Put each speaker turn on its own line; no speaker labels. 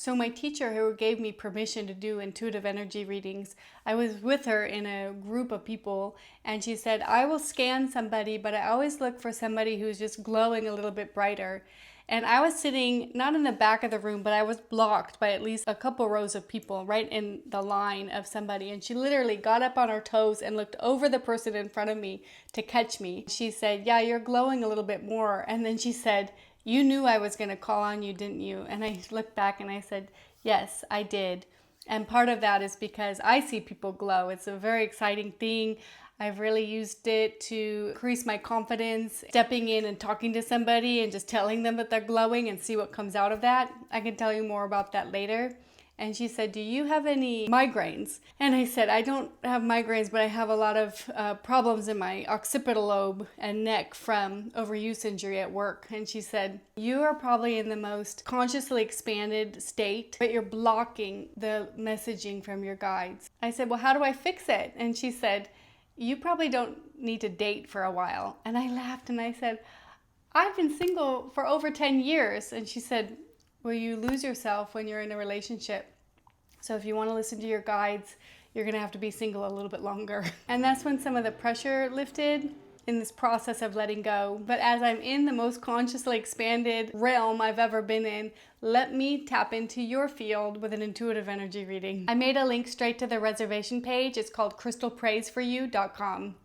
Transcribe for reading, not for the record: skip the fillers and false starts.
So my teacher who gave me permission to do intuitive energy readings, I was with her in a group of people and she said, I will scan somebody, but I always look for somebody who's just glowing a little bit brighter. And I was sitting not in the back of the room, but I was blocked by at least a couple rows of people right in the line of somebody. And she literally got up on her toes and looked over the person in front of me to catch me. She said, yeah, you're glowing a little bit more. And then she said, you knew I was going to call on you, didn't you? And I looked back and I said, yes, I did. And part of that is because I see people glow. It's a very exciting thing. I've really used it to increase my confidence, stepping in and talking to somebody and just telling them that they're glowing and see what comes out of that. I can tell you more about that later. And she said, do you have any migraines? And I said, I don't have migraines, but I have a lot of problems in my occipital lobe and neck from overuse injury at work. And she said, you are probably in the most consciously expanded state, but you're blocking the messaging from your guides. I said, well, how do I fix it? And she said, you probably don't need to date for a while. And I laughed and I said, I've been single for over 10 years. And she said, well, you lose yourself when you're in a relationship. So if you want to listen to your guides, you're going to have to be single a little bit longer. And that's when some of the pressure lifted in this process of letting go. But as I'm in the most consciously expanded realm I've ever been in, let me tap into your field with an intuitive energy reading. I made a link straight to the reservation page. It's called crystalpraiseforoyou.com.